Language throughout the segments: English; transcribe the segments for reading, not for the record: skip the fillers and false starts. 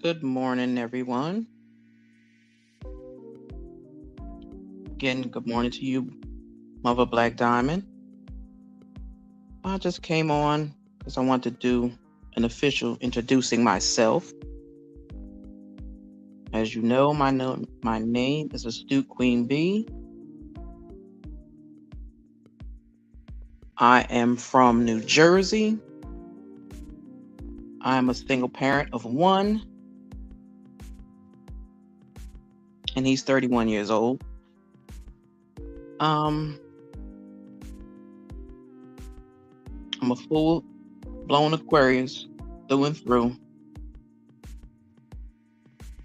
Good morning, everyone. Again, good morning to you, Mother Black Diamond. I just came on because I want to do an official introducing myself. As you know, my name is Astute Queen Bee. I am from New Jersey. I am a single parent of one, and he's 31 years old. Um, I'm a full blown Aquarius through and through,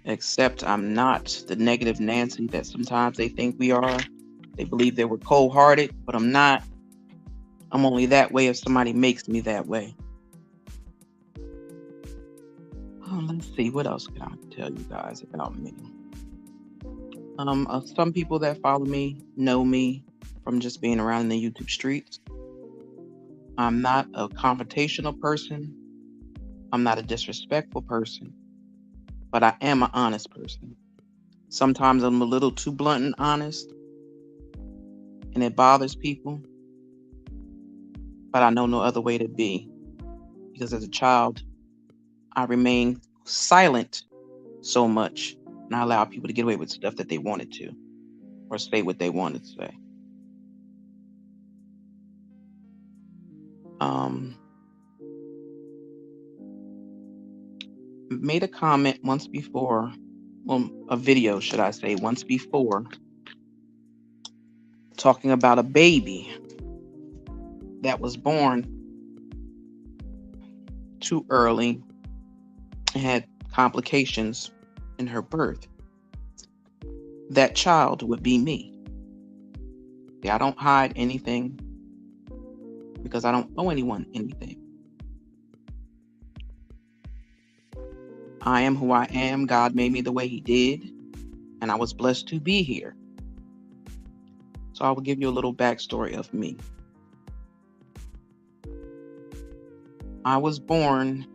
except I'm not the negative Nancy that sometimes they think we are. They believe that we're cold hearted, but I'm not. I'm only that way if somebody makes me that way. Let's see, what else can I tell you guys about me? Some people that follow me know me from just being around in the YouTube streets. I'm not a confrontational person. I'm not a disrespectful person, but I am an honest person. Sometimes I'm a little too blunt and honest, and it bothers people, but I know no other way to be. Because as a child, I remained silent so much, and I allowed people to get away with stuff that they wanted to, or say what they wanted to say. Um, Made a comment once before, well, a video, should I say, once before, talking about a baby that was born too early and had complications in her birth. That child would be me. Yeah, I don't hide anything because I don't owe anyone anything. I am who I am. God made me the way He did, and I was blessed to be here. So I will give you a little backstory of me. I was born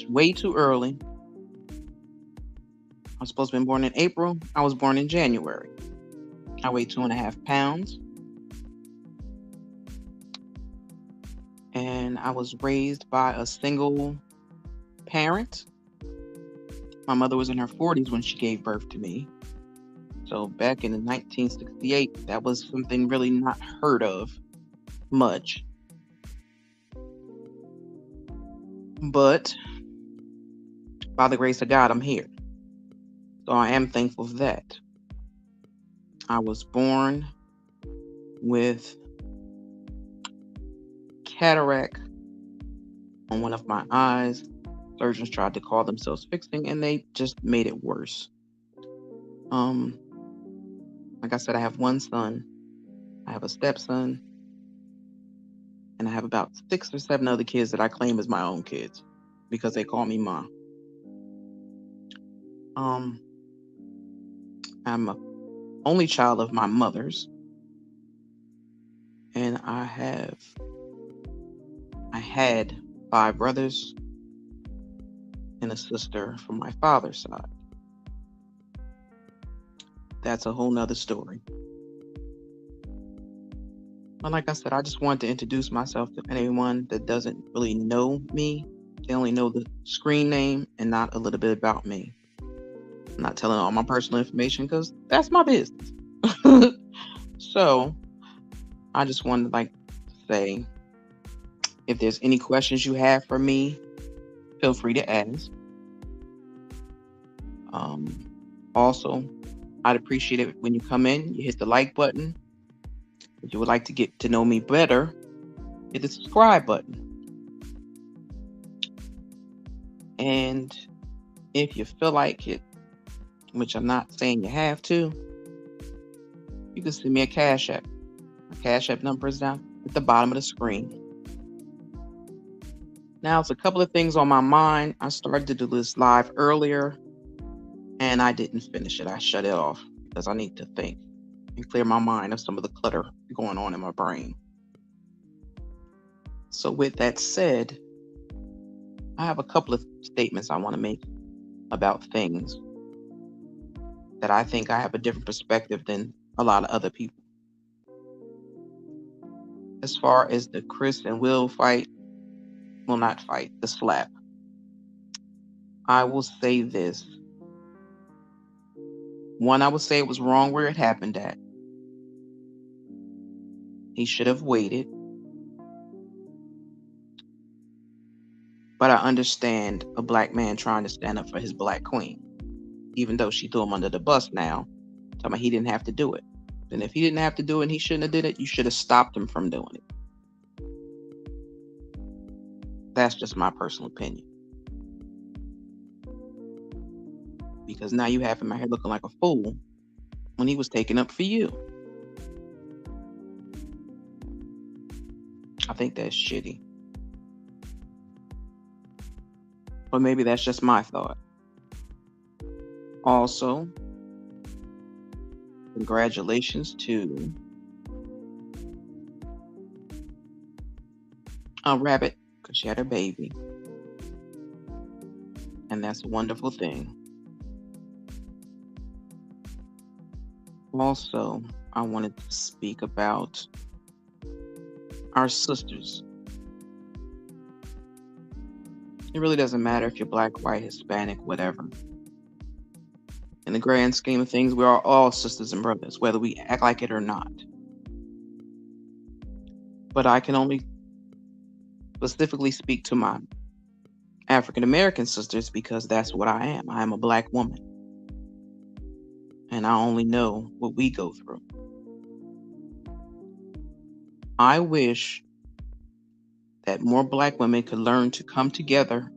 way too early. I was supposed to be born in April. I was born in January. I weighed 2.5 pounds. And I was raised by a single parent. My mother was in her 40s when she gave birth to me. So back in 1968, that was something really not heard of much. But by the grace of God, I'm here. So I am thankful for that. I was born with cataract on one of my eyes. Surgeons tried to call themselves fixing, and they just made it worse. Um, like I said, I have one son. I have a stepson, and I have about 6 or 7 other kids that I claim as my own kids because they call me mom. Um, I'm a only child of my mother's, and I had 5 brothers and a sister from my father's side. That's a whole nother story. But like I said, I just wanted to introduce myself to anyone that doesn't really know me. They only know the screen name and not a little bit about me. I'm not telling all my personal information because that's my business. So I just wanted to say, if there's any questions you have for me, feel free to ask. Um, Also, I'd appreciate it when you come in, you hit the like button. If you would like to get to know me better, hit the subscribe button. And if you feel like it, which I'm not saying you have to, you can send me a Cash App. My Cash App number is down at the bottom of the screen. Now, it's a couple of things on my mind. I started to do this live earlier, and I didn't finish it. I shut it off because I need to think and clear my mind of some of the clutter going on in my brain. So with that said, I have a couple of statements I want to make about things that I think I have a different perspective than a lot of other people. As far as the Chris and Will fight, well, not fight, the slap, I will say this. One, I would say it was wrong where it happened at. He should have waited. But I understand a black man trying to stand up for his black queen, even though she threw him under the bus now, talking about he didn't have to do it. And if he didn't have to do it and he shouldn't have did it, you should have stopped him from doing it. That's just my personal opinion. Because now you have him out here looking like a fool when he was taking up for you. I think that's shitty. But maybe that's just my thought. Also, congratulations to Rabbit, because she had her baby. And that's a wonderful thing. Also, I wanted to speak about our sisters. It really doesn't matter if you're black, white, Hispanic, whatever. In the grand scheme of things, we are all sisters and brothers, whether we act like it or not. But I can only specifically speak to my African American sisters because that's what I am. I am a black woman. And I only know what we go through. I wish that more black women could learn to come together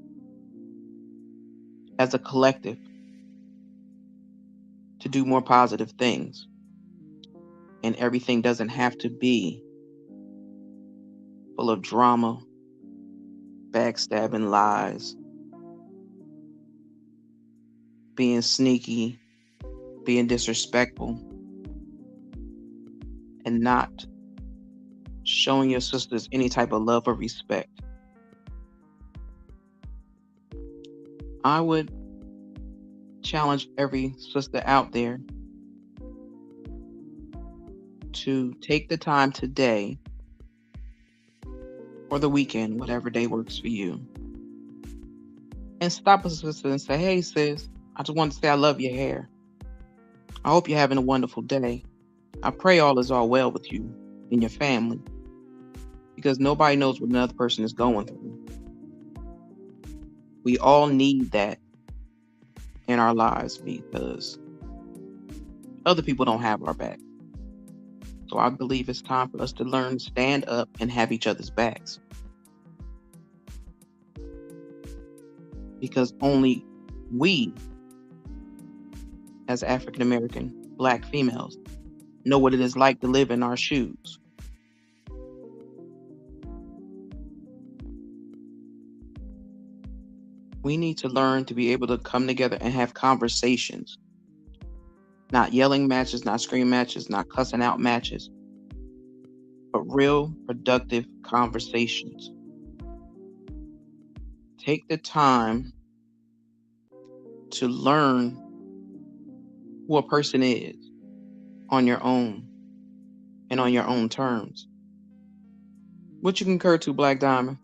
as a collective to do more positive things. And everything doesn't have to be full of drama, backstabbing, lies, being sneaky, being disrespectful, and not showing your sisters any type of love or respect. I would challenge every sister out there to take the time today or the weekend, whatever day works for you, and stop a sister and say, "Hey sis, I just want to say I love your hair. I hope you're having a wonderful day. I pray all is all well with you and your family." Because nobody knows what another person is going through. We all need that in our lives because other people don't have our back. So I believe it's time for us to learn to stand up and have each other's backs. Because only we, as African American black females, know what it is like to live in our shoes. We need to learn to be able to come together and have conversations. Not yelling matches, not scream matches, not cussing out matches, but real productive conversations. Take the time to learn who a person is on your own and on your own terms. What you concur to, Black Diamond?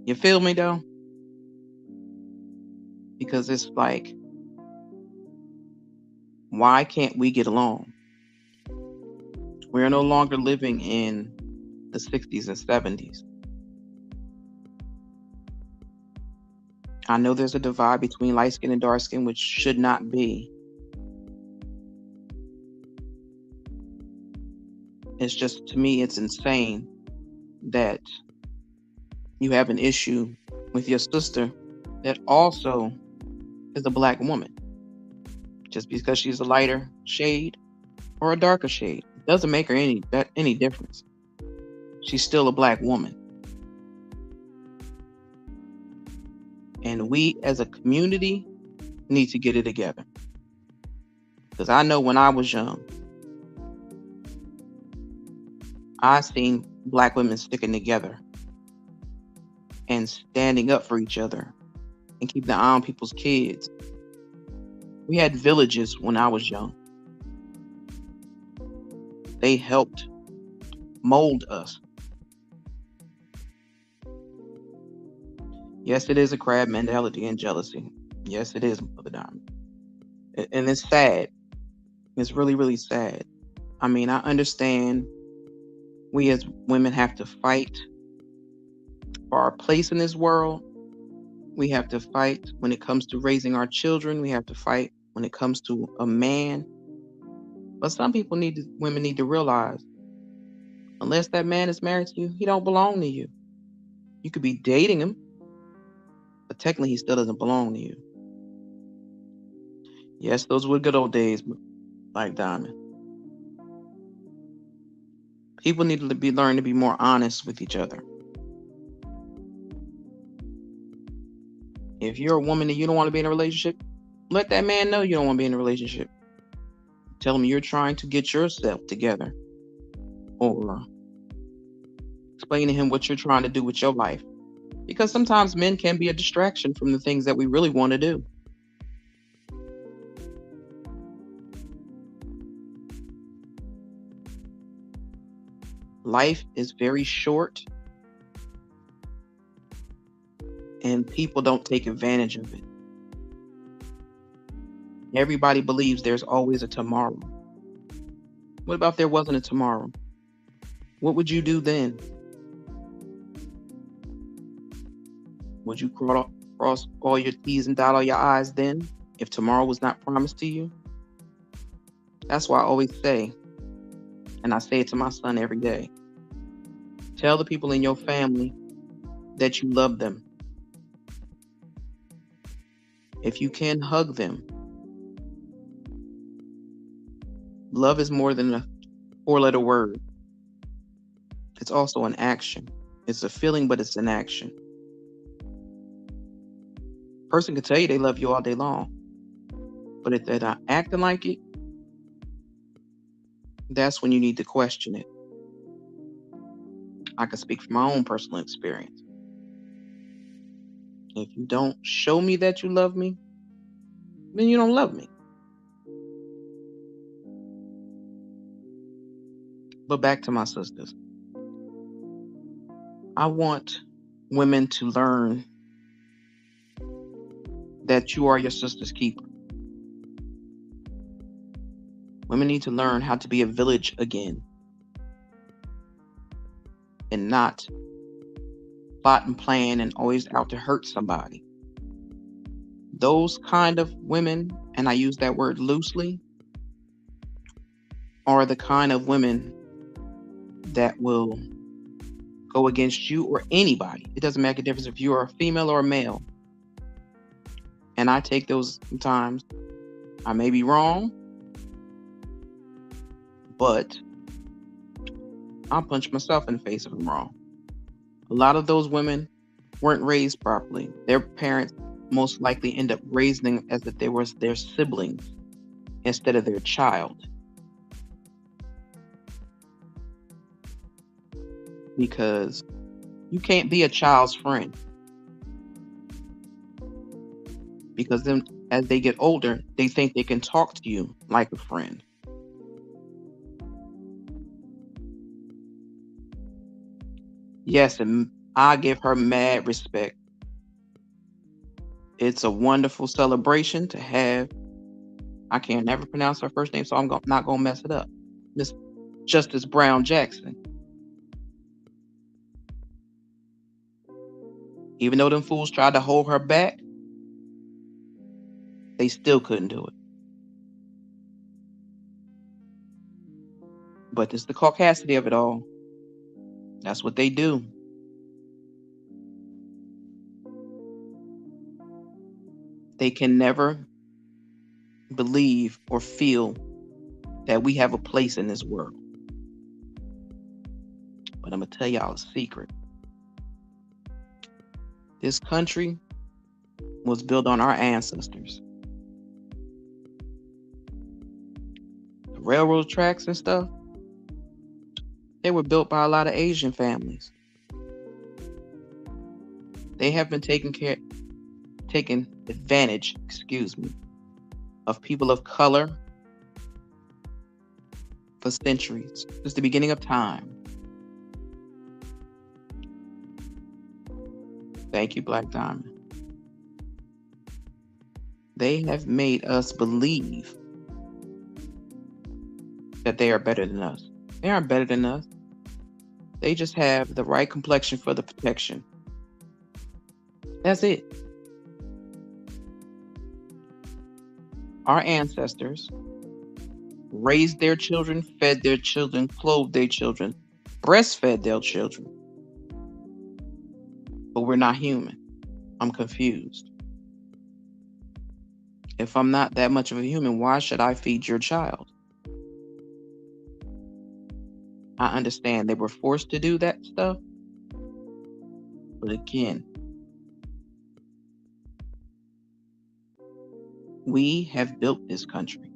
You feel me though? Because it's like, why can't we get along? We're no longer living in the 60s and 70s. I know there's a divide between light skin and dark skin, which should not be. It's just, to me, it's insane that you have an issue with your sister that also is a black woman. Just because she's a lighter shade or a darker shade, it doesn't make her any difference. She's still a black woman. And we as a community need to get it together. Because I know when I was young, I seen black women sticking together and standing up for each other and keeping an eye on people's kids. We had villages when I was young. They helped mold us. Yes, it is a crab mentality and jealousy. Yes, it is, Mother Diamond. And it's sad. It's really, really sad. I mean, I understand we as women have to fight for our place in this world. We have to fight when it comes to raising our children. We have to fight when it comes to a man. But some women need to realize, unless that man is married to you, he don't belong to you. You could be dating him, but technically he still doesn't belong to you. Yes, those were good old days, like Diamond. People need to learn to be more honest with each other. If you're a woman and you don't want to be in a relationship, let that man know you don't want to be in a relationship. Tell him you're trying to get yourself together. Or explain to him what you're trying to do with your life. Because sometimes men can be a distraction from the things that we really want to do. Life is very short, and people don't take advantage of it. Everybody believes there's always a tomorrow. What about if there wasn't a tomorrow? What would you do then? Would you cross all your T's and dot all your I's then, if tomorrow was not promised to you? That's why I always say, and I say it to my son every day, tell the people in your family that you love them. If you can, hug them. Love is more than a 4-letter word. It's also an action. It's a feeling, but it's an action. Person can tell you they love you all day long, but if they're not acting like it, that's when you need to question it. I can speak from my own personal experience. If you don't show me that you love me, then you don't love me. But back to my sisters. I want women to learn that you are your sister's keeper. Women need to learn how to be a village again and not plot and plan and always out to hurt somebody. Those kind of women, and I use that word loosely, are the kind of women that will go against you or anybody. It doesn't make a difference if you are a female or a male. And I take those sometimes. I may be wrong, but I'll punch myself in the face if I'm wrong. A lot of those women weren't raised properly. Their parents most likely end up raising them as if they were their siblings instead of their child. Because you can't be a child's friend. Because then as they get older, they think they can talk to you like a friend. Yes, and I give her mad respect. It's a wonderful celebration to have. I can never pronounce her first name, so I'm not going to mess it up. Miss Justice Brown Jackson. Even though them fools tried to hold her back, they still couldn't do it. But it's the caucasity of it all. That's what they do. They can never believe or feel that we have a place in this world. But I'm going to tell y'all a secret. This country was built on our ancestors. The railroad tracks and stuff, they were built by a lot of Asian families. They have been taking advantage, of people of color for centuries, since the beginning of time. Thank you, Black Diamond. They have made us believe that they are better than us. They aren't better than us. They just have the right complexion for the protection. That's it. Our ancestors raised their children, fed their children, clothed their children, breastfed their children. But we're not human. I'm confused. If I'm not that much of a human, why should I feed your child? I understand they were forced to do that stuff. But again, we have built this country.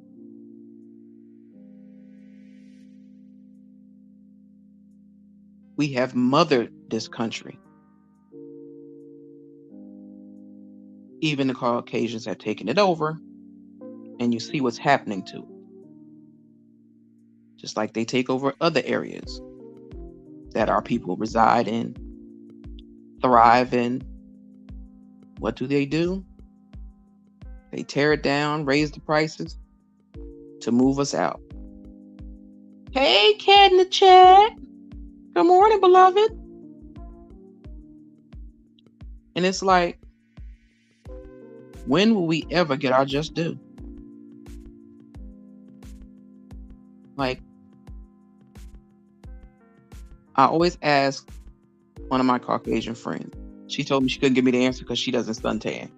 We have mothered this country. Even the Caucasians have taken it over, and you see what's happening to it. Just like they take over other areas that our people reside in, thrive in. What do? They tear it down, raise the prices to move us out. Hey, cat in the chat. Good morning, beloved. And it's like, when will we ever get our just due? Like, I always ask one of my Caucasian friends. She told me she couldn't give me the answer because she doesn't suntan.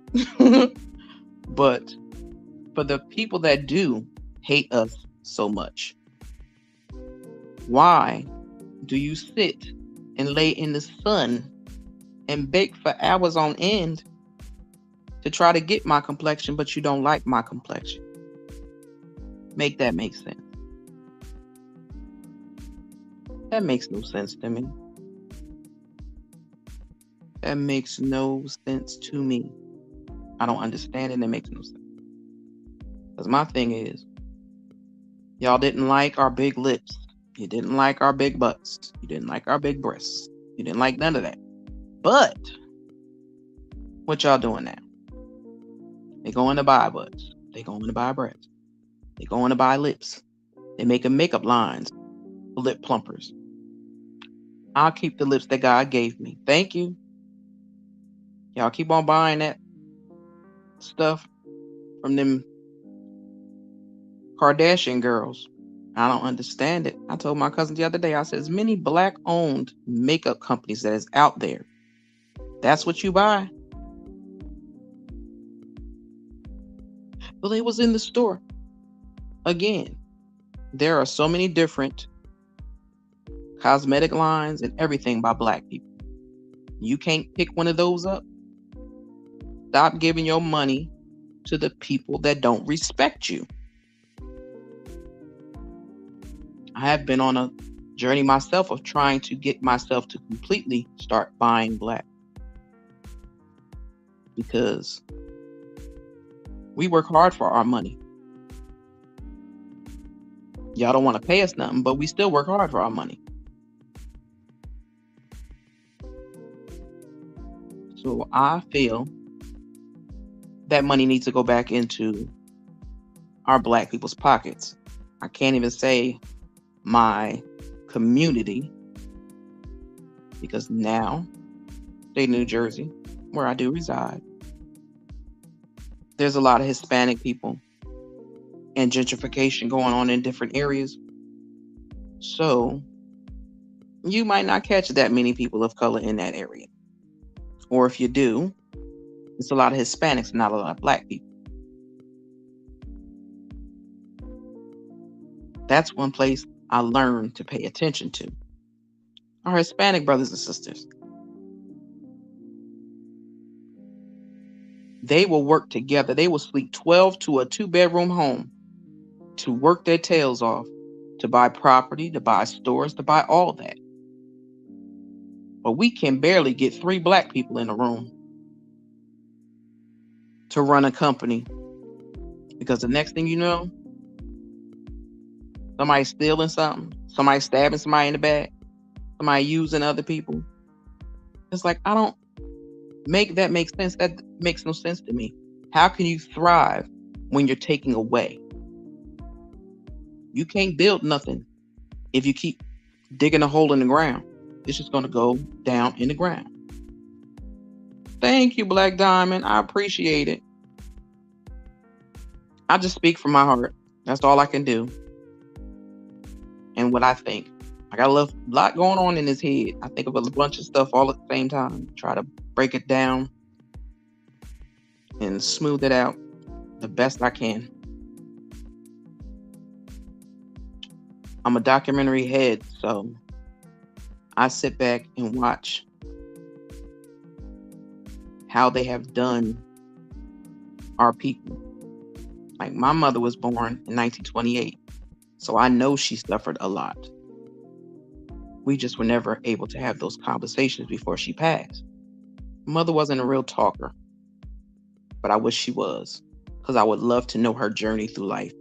But for the people that do hate us so much, why do you sit and lay in the sun and bake for hours on end to try to get my complexion, but you don't like my complexion? Make that make sense. That makes no sense to me. That makes no sense to me. I don't understand it, and it makes no sense. Because my thing is, y'all didn't like our big lips. You didn't like our big butts. You didn't like our big breasts. You didn't like none of that. But what y'all doing now? They going to buy butts. They going to buy breasts. They going to buy lips. They making makeup lines for lip plumpers. I'll keep the lips that God gave me. Thank you. Y'all keep on buying that stuff from them Kardashian girls. I don't understand it. I told my cousin the other day, I said, as many black-owned makeup companies that is out there, that's what you buy? Well, they was in the store. Again, there are so many different cosmetic lines and everything by black people. You can't pick one of those up. Stop giving your money to the people that don't respect you. I have been on a journey myself of trying to get myself to completely start buying black. Because we work hard for our money. Y'all don't want to pay us nothing, but we still work hard for our money. So I feel that money needs to go back into our black people's pockets. I can't even say my community, because now, state of New Jersey, where I do reside, there's a lot of Hispanic people and gentrification going on in different areas. So you might not catch that many people of color in that area. Or if you do, it's a lot of Hispanics and not a lot of black people. That's one place I learned to pay attention to. Our Hispanic brothers and sisters. They will work together. They will sleep 12 to a 2-bedroom home to work their tails off, to buy property, to buy stores, to buy all that. But we can barely get 3 black people in a room to run a company, because the next thing you know, somebody's stealing something, somebody stabbing somebody in the back, somebody using other people. It's like, I don't make that make sense. That makes no sense to me. How can you thrive when you're taking away? You can't build nothing if you keep digging a hole in the ground. It's just going to go down in the ground. Thank you, Black Diamond. I appreciate it. I just speak from my heart. That's all I can do. And what I think. I got a lot going on in his head. I think of a bunch of stuff all at the same time. Try to break it down and smooth it out the best I can. I'm a documentary head, so I sit back and watch how they have done our people. Like, my mother was born in 1928, so I know she suffered a lot. We just were never able to have those conversations before she passed. Mother wasn't a real talker, but I wish she was, because I would love to know her journey through life.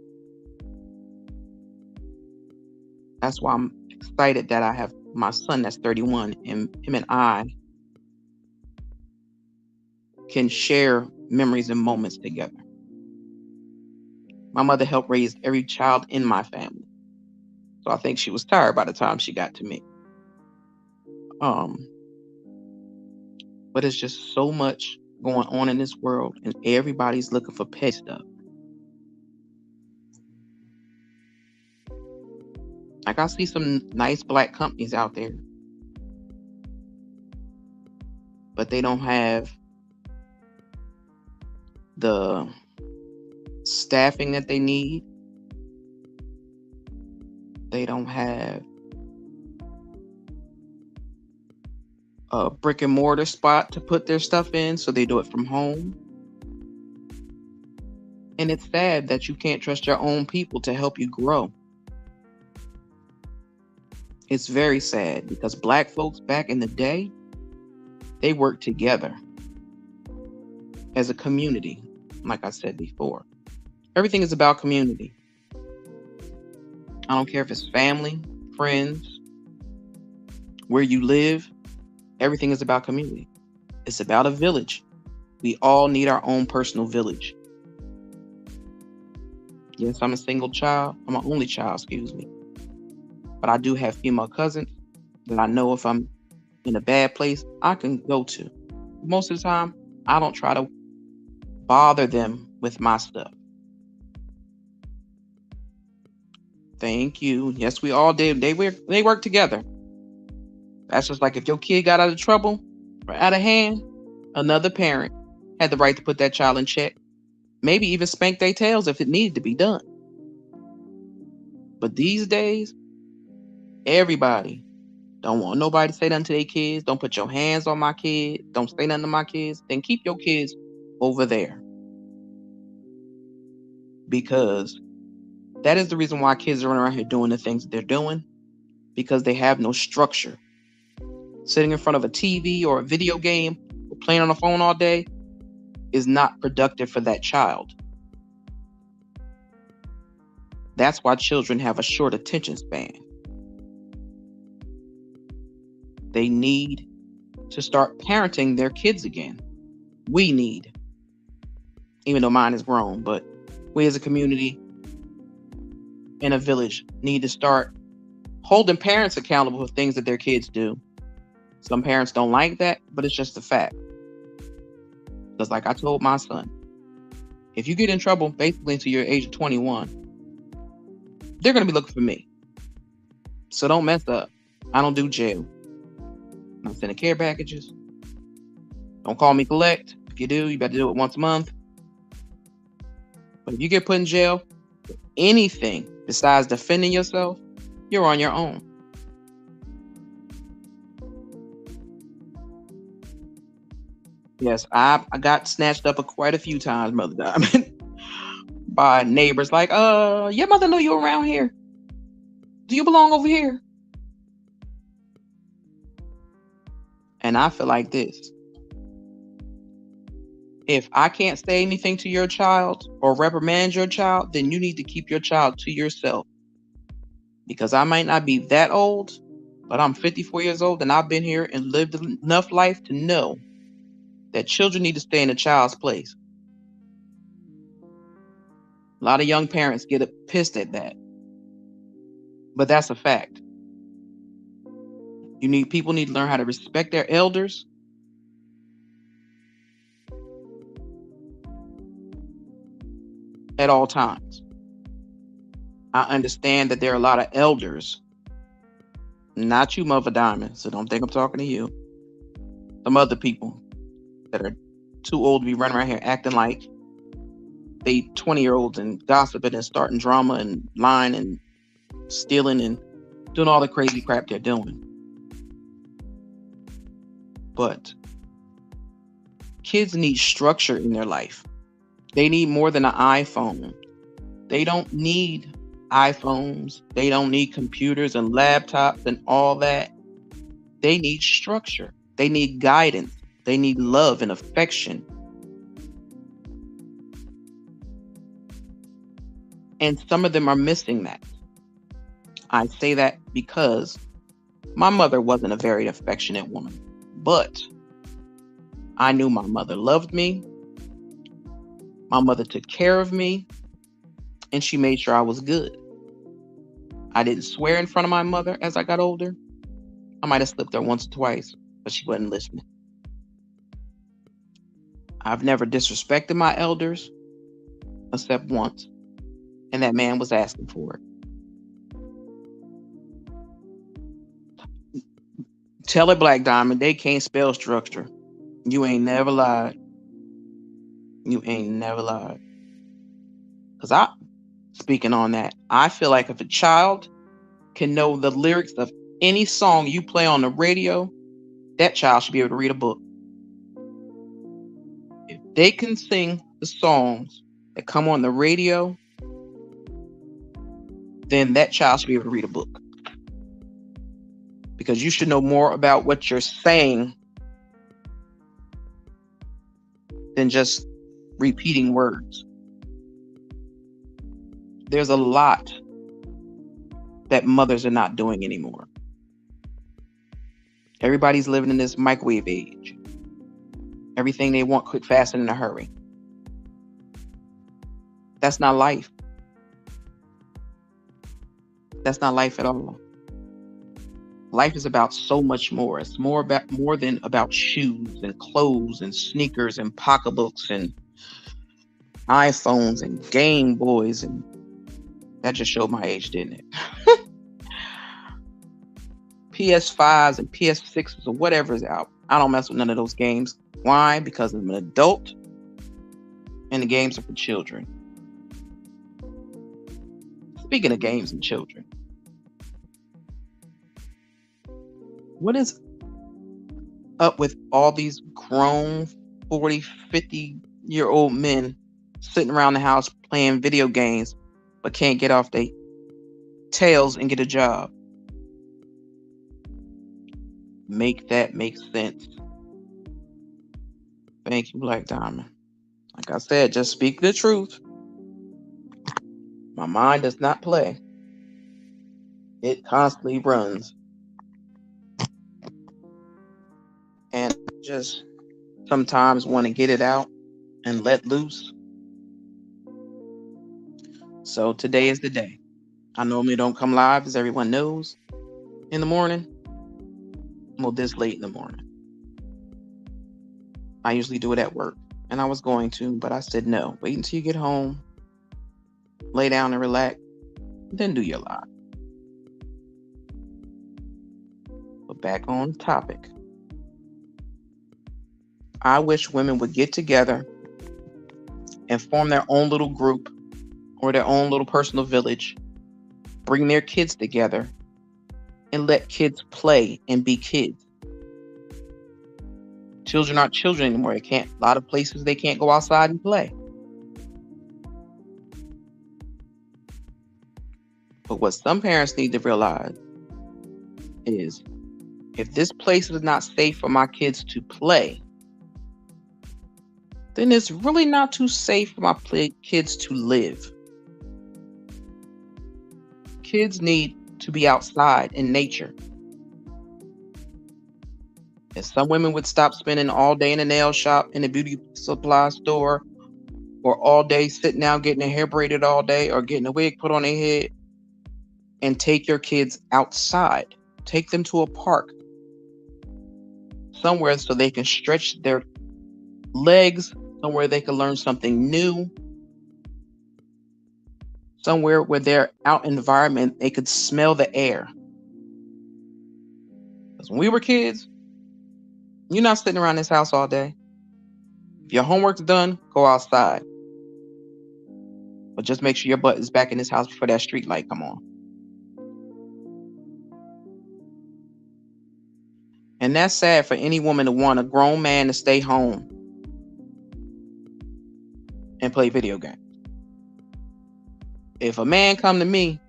That's why I'm excited that I have my son that's 31, and him and I can share memories and moments together. My mother helped raise every child in my family, so I think she was tired by the time she got to me. But it's just so much going on in this world, and everybody's looking for petty stuff. Like, I see some nice black companies out there, but they don't have the staffing that they need. They don't have a brick and mortar spot to put their stuff in, so they do it from home. And it's sad that you can't trust your own people to help you grow. It's very sad, because black folks back in the day, they worked together as a community. Like I said before, everything is about community. I don't care if it's family, friends, where you live. Everything is about community. It's about a village. We all need our own personal village. Yes, I'm a single child. I'm an only child, excuse me. But I do have female cousins that I know if I'm in a bad place, I can go to. Most of the time, I don't try to bother them with my stuff. Thank you. Yes, we all did. They work together. That's just like if your kid got out of trouble or out of hand, another parent had the right to put that child in check. Maybe even spank their tails if it needed to be done. But these days, everybody don't want nobody to say nothing to their kids. Don't put your hands on my kids. Don't say nothing to my kids. Then keep your kids over there. Because that is the reason why kids are running around here doing the things that they're doing. Because they have no structure. Sitting in front of a TV or a video game or playing on a phone all day is not productive for that child. That's why children have a short attention span. They need to start parenting their kids again. We need, even though mine is grown, but we as a community in a village need to start holding parents accountable for things that their kids do. Some parents don't like that, but it's just a fact. Because like I told my son, if you get in trouble basically until you're age of 21, they're going to be looking for me. So don't mess up. I don't do jail. I'm not sending care packages. Don't call me collect. If you do, you better do it once a month. But if you get put in jail for anything besides defending yourself, you're on your own. Yes, I got snatched up quite a few times, Mother Diamond, by neighbors like, your mother know you around here. Do you belong over here? And I feel like this. If I can't say anything to your child or reprimand your child, then you need to keep your child to yourself. Because I might not be that old, but I'm 54 years old and I've been here and lived enough life to know that children need to stay in a child's place. A lot of young parents get pissed at that. But that's a fact. People need to learn how to respect their elders. At all times. I understand that there are a lot of elders, not you, Mother Diamond, so don't think I'm talking to you. Some other people that are too old to be running around here acting like they 20-year-olds and gossiping and starting drama and lying and stealing and doing all the crazy crap they're doing. But kids need structure in their life. They need more than an iPhone. They don't need iPhones. They don't need computers and laptops and all that. They need structure. They need guidance. They need love and affection. And some of them are missing that. I say that because my mother wasn't a very affectionate woman, but I knew my mother loved me. My mother took care of me, and she made sure I was good. I didn't swear in front of my mother as I got older. I might have slipped her once or twice, but she wasn't listening. I've never disrespected my elders, except once, and that man was asking for it. Tell it, Black Diamond, they can't spell structure. You ain't never lied. You ain't never lied. Because speaking on that, I feel like if a child can know the lyrics of any song you play on the radio, that child should be able to read a book. If they can sing the songs that come on the radio, then that child should be able to read a book. Because you should know more about what you're saying than just repeating words. There's a lot that mothers are not doing anymore. Everybody's living in this microwave age. Everything they want quick, fast, and in a hurry. That's not life. That's not life at all. Life is about so much more. It's more than about shoes and clothes and sneakers and pocketbooks and iPhones and Game Boys, and that just showed my age, didn't it? PS5s and PS6s or whatever is out. I don't mess with none of those games. Why? Because I'm an adult and the games are for children. Speaking of games and children, what is up with all these grown 40, 50-year-old men sitting around the house playing video games but can't get off their tails and get a job? Make that make sense. Thank you, Black Diamond. Like I said, just speak the truth. My mind does not play. It constantly runs. And just sometimes want to get it out and let loose. So today is the day. I normally don't come live, as everyone knows, in the morning. Well, this late in the morning. I usually do it at work, and I was going to, but I said no. Wait until you get home, lay down and relax, then do your live. But back on topic. I wish women would get together and form their own little group or their own little personal village, bring their kids together, and let kids play and be kids. Children aren't children anymore. A lot of places they can't go outside and play. But what some parents need to realize is If this place is not safe for my kids to play, then it's really not too safe for my kids to live. Kids need to be outside in nature. If some women would stop spending all day in a nail shop, in a beauty supply store, or all day sitting down getting their hair braided all day, or getting a wig put on their head, and take your kids outside. Take them to a park, somewhere so they can stretch their legs, somewhere they can learn something new, somewhere where they're out environment, they could smell the air. Because when we were kids, you're not sitting around this house all day. If your homework's done, go outside. But just make sure your butt is back in this house before that street light come on. And that's sad for any woman to want a grown man to stay home and play video games. If a man come to me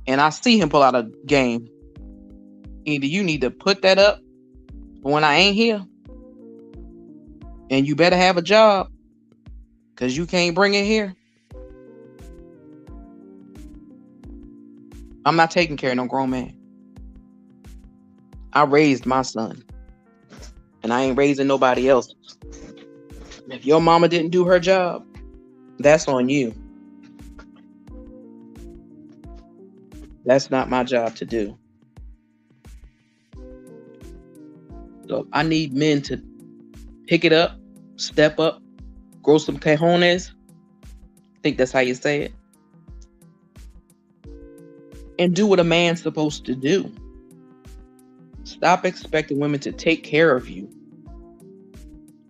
and I see him pull out a game, either you need to put that up when I ain't here, and you better have a job, because you can't bring it here. I'm not taking care of no grown man. I raised my son, and I ain't raising nobody else. If your mama didn't do her job, that's on you. That's not my job to do. So I need men to pick it up, step up, grow some cojones. I think that's how you say it. And do what a man's supposed to do. Stop expecting women to take care of you.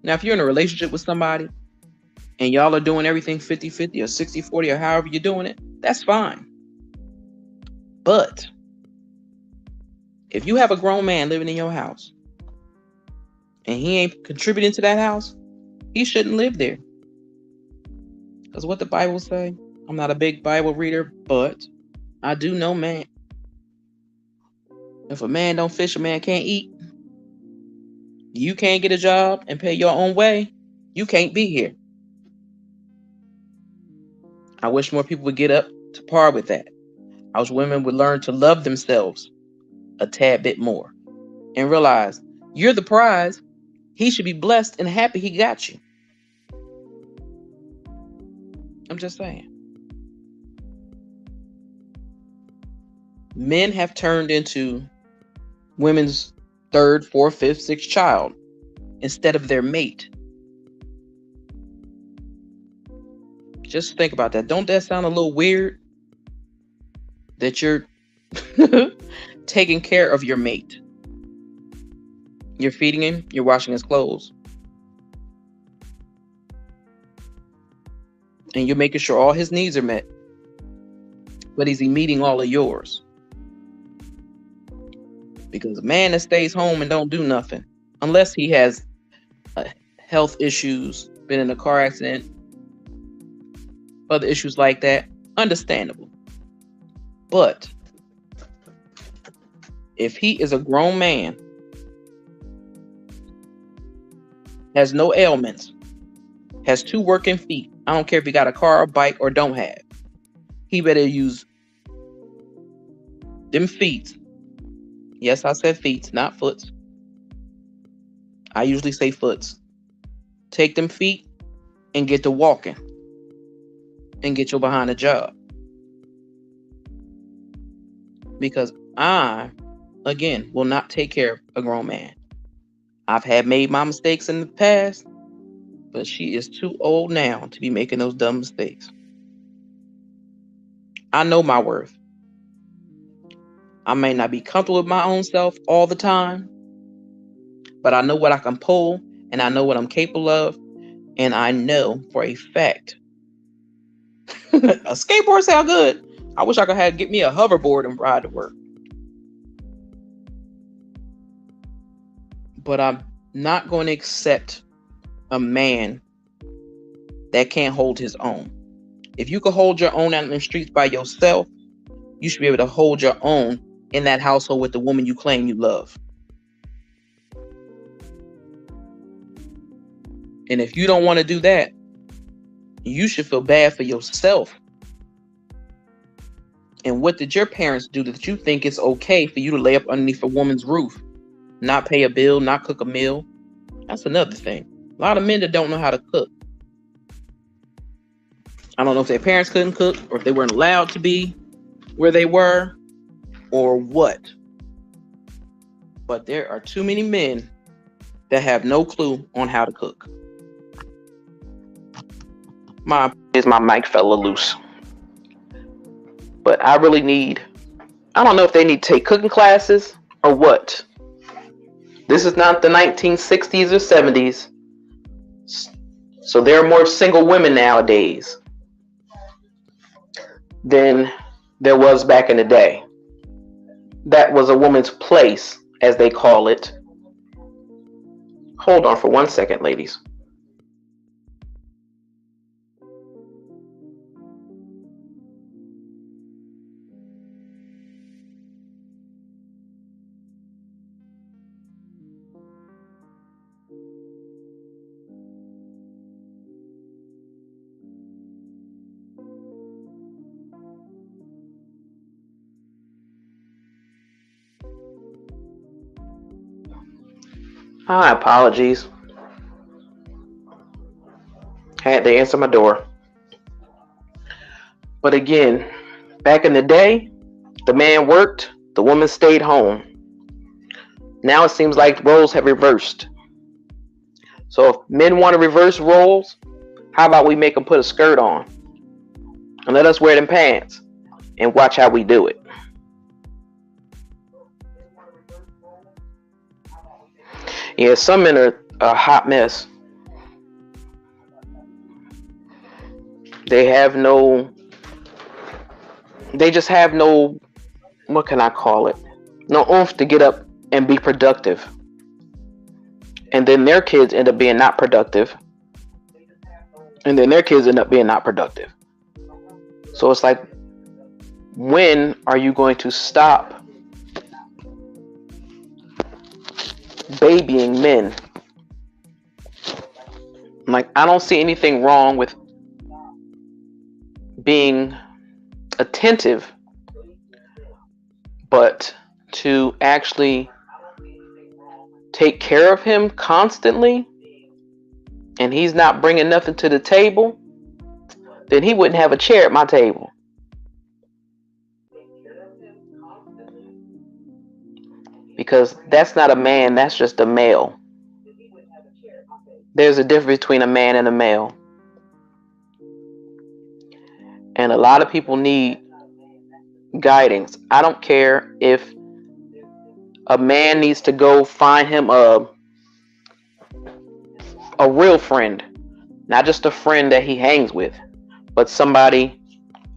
Now, if you're in a relationship with somebody and y'all are doing everything 50-50 or 60-40 or however you're doing it, that's fine. But if you have a grown man living in your house and he ain't contributing to that house, he shouldn't live there. Because what the Bible say, I'm not a big Bible reader, but I do know, man, if a man don't fish, a man can't eat. You can't get a job and pay your own way, you can't be here. I wish more people would get up to par with that. I wish women would learn to love themselves a tad bit more and realize you're the prize. He should be blessed and happy he got you. I'm just saying. Men have turned into women's third, fourth, fifth, sixth child instead of their mate. Just think about that. Don't that sound a little weird? That you're taking care of your mate. You're feeding him, you're washing his clothes. And you're making sure all his needs are met. But is he meeting all of yours? Because a man that stays home and don't do nothing, unless he has health issues, been in a car accident, other issues like that, understandable. But if he is a grown man, has no ailments, has 2 working feet, I don't care if he got a car or bike or don't have, he better use them feet. Yes, I said feet, not foots. I usually say foots. Take them feet and get to walking and get your behind a job. Because I, again, will not take care of a grown man. I've made my mistakes in the past, but she is too old now to be making those dumb mistakes. I know my worth. I may not be comfortable with my own self all the time, but I know what I can pull, and I know what I'm capable of, and I know for a fact. A skateboard sound good. I wish I could get me a hoverboard and ride to work. But I'm not going to accept a man that can't hold his own. If you can hold your own out in the streets by yourself, you should be able to hold your own in that household with the woman you claim you love. And if you don't want to do that, you should feel bad for yourself. And what did your parents do that you think it's okay for you to lay up underneath a woman's roof, not pay a bill, not cook a meal? That's another thing. A lot of men that don't know how to cook. I don't know if their parents couldn't cook or if they weren't allowed to be where they were or what. But there are too many men that have no clue on how to cook. My mic fell loose. But I don't know if they need to take cooking classes or what. This is not the 1960s or 70s. So there are more single women nowadays than there was back in the day. That was a woman's place, as they call it. Hold on for 1 second, ladies. My apologies. Had to answer my door. But again, back in the day, the man worked, the woman stayed home. Now it seems like roles have reversed. So if men want to reverse roles, how about we make them put a skirt on? And let us wear them pants and watch how we do it. Yeah, some men are a hot mess. They just have no, what can I call it? No oomph to get up and be productive. And then their kids end up being not productive. And then their kids end up being not productive. So it's like, when are you going to stop babying men? Like, I don't see anything wrong with being attentive, but to actually take care of him constantly, and he's not bringing nothing to the table, then he wouldn't have a chair at my table. Because that's not a man, that's just a male. There's a difference between a man and a male. And a lot of people need guidance. I don't care if a man needs to go find him a real friend, not just a friend that he hangs with, but somebody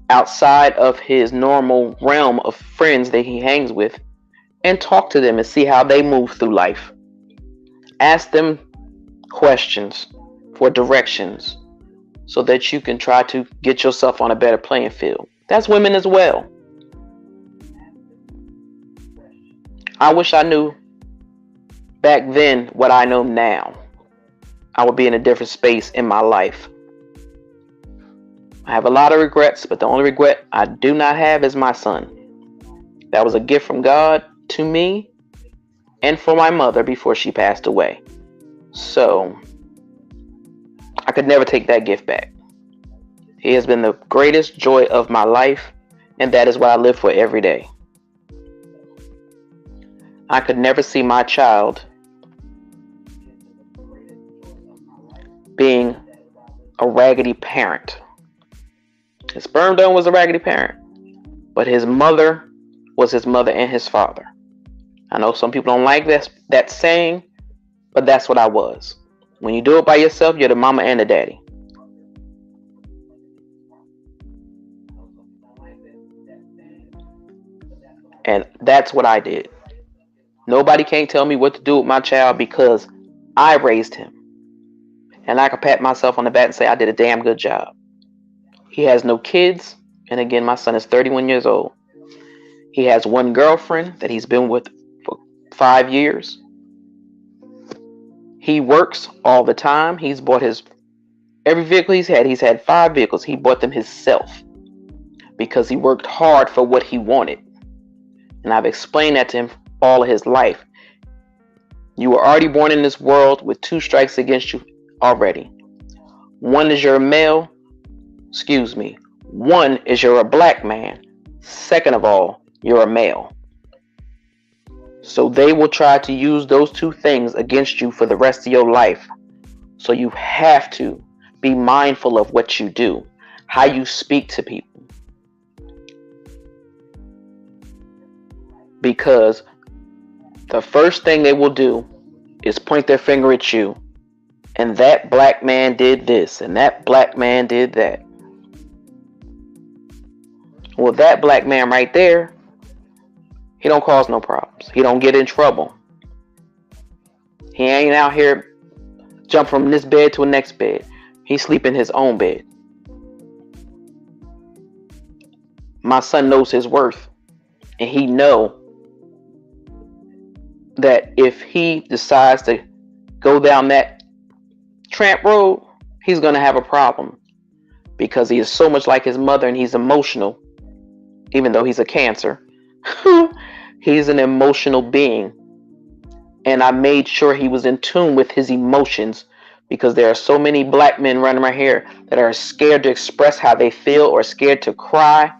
outside of his normal realm of friends that he hangs with, and talk to them and see how they move through life. Ask them questions for directions so that you can try to get yourself on a better playing field. That's women as well. I wish I knew back then what I know now. I would be in a different space in my life. I have a lot of regrets, but the only regret I do not have is my son. That was a gift from God to me and for my mother before she passed away. So I could never take that gift back. He has been the greatest joy of my life, and that is what I live for every day. I could never see my child being a raggedy parent. His sperm donor was a raggedy parent, but his mother was his mother and his father. I know some people don't like that saying, but that's what I was. When you do it by yourself, you're the mama and the daddy. And that's what I did. Nobody can't tell me what to do with my child because I raised him. And I can pat myself on the back and say I did a damn good job. He has no kids. And again, my son is 31 years old. He has one girlfriend that he's been with for 5 years. He works all the time. He's bought every vehicle he's had 5 vehicles. He bought them himself because he worked hard for what he wanted. And I've explained that to him all of his life. You were already born in this world with 2 strikes against you already. One is you're a male. One is you're a black man. Second of all, you're a male. So they will try to use those 2 things against you for the rest of your life. So you have to be mindful of what you do, how you speak to people. Because the first thing they will do is point their finger at you. And that black man did this, and that black man did that. Well, that black man right there, he don't cause no problems. He don't get in trouble. He ain't out here jump from this bed to the next bed. He sleep in his own bed. My son knows his worth. And he know that if he decides to go down that tramp road, he's going to have a problem. Because he is so much like his mother and he's emotional. Even though he's a Cancer. He's an emotional being. And I made sure he was in tune with his emotions. Because there are so many black men running around here that are scared to express how they feel or scared to cry.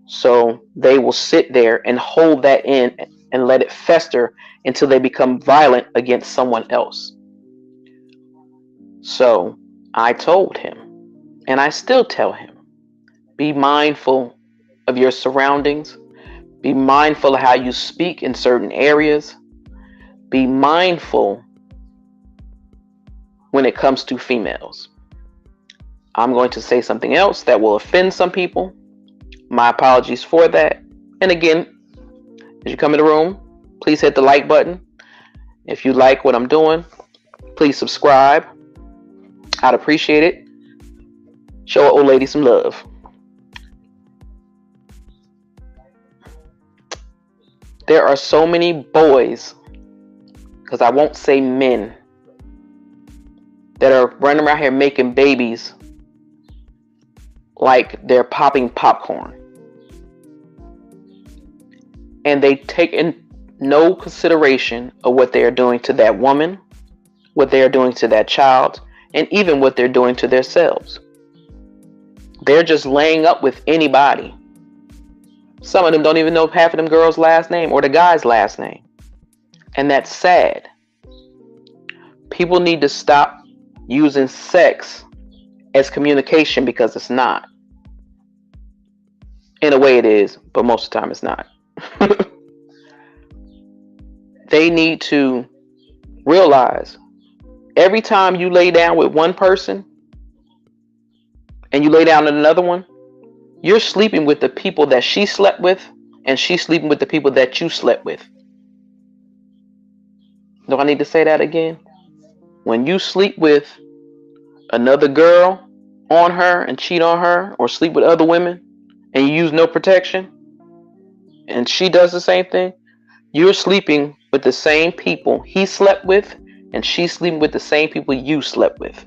So they will sit there and hold that in and let it fester until they become violent against someone else. So I told him, and I still tell him, be mindful of your surroundings. Be mindful of how you speak in certain areas. Be mindful when it comes to females. I'm going to say something else that will offend some people. My apologies for that. And again, as you come in the room, please hit the like button. If you like what I'm doing, please subscribe. I'd appreciate it. Show an old lady some love. There are so many boys, because I won't say men, that are running around here making babies like they're popping popcorn. And they take in no consideration of what they are doing to that woman, what they are doing to that child, and even what they're doing to themselves. They're just laying up with anybody. Some of them don't even know half of them girls' last name or the guy's last name. And that's sad. People need to stop using sex as communication, because it's not. In a way it is, but most of the time it's not. They need to realize every time you lay down with one person and you lay down with another one, you're sleeping with the people that she slept with, and she's sleeping with the people that you slept with. Do I need to say that again? When you sleep with another girl on her and cheat on her, or sleep with other women and you use no protection, and she does the same thing, you're sleeping with the same people he slept with, and she's sleeping with the same people you slept with.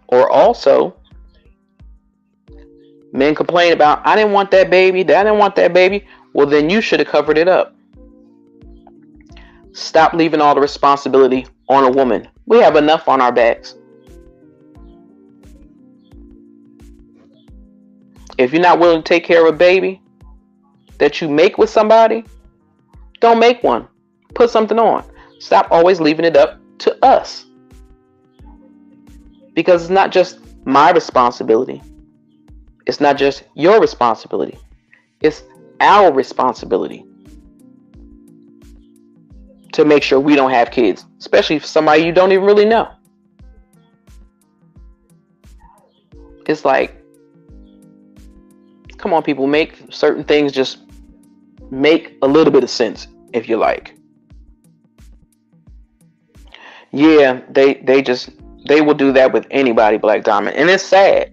Or also, men complain about, I didn't want that baby, I didn't want that baby. Well, then you should have covered it up. Stop leaving all the responsibility on a woman. We have enough on our backs. If you're not willing to take care of a baby that you make with somebody, don't make one. Put something on. Stop always leaving it up to us. Because it's not just my responsibility. It's not just your responsibility. It's our responsibility to make sure we don't have kids, especially for somebody you don't even really know. It's like, come on, people, make certain things just make a little bit of sense, if you like. Yeah, they will do that with anybody, Black Diamond, and it's sad.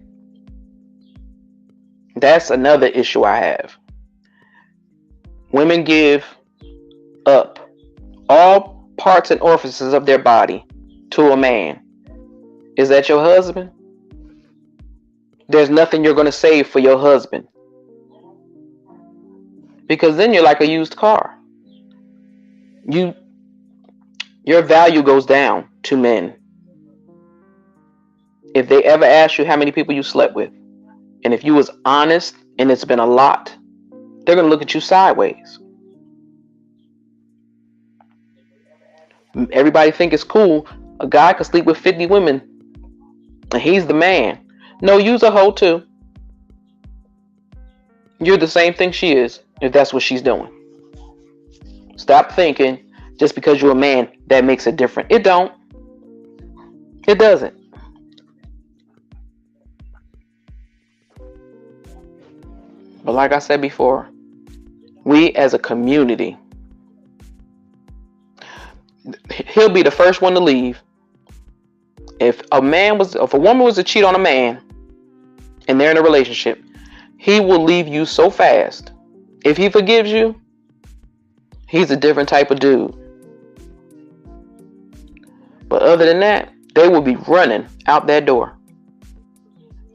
That's another issue I have. Women give up all parts and orifices of their body to a man. Is that your husband? There's nothing you're going to save for your husband. Because then you're like a used car. Your value goes down to men. If they ever ask you how many people you slept with, and if you was honest and it's been a lot, they're going to look at you sideways. Everybody think it's cool. A guy could sleep with 50 women and he's the man. No, you's a hoe too. You're the same thing she is if that's what she's doing. Stop thinking just because you're a man that makes it different. It don't. It doesn't. But like I said before, we as a community, he'll be the first one to leave. If a woman was to cheat on a man and they're in a relationship, he will leave you so fast. If he forgives you, he's a different type of dude. But other than that, they will be running out that door.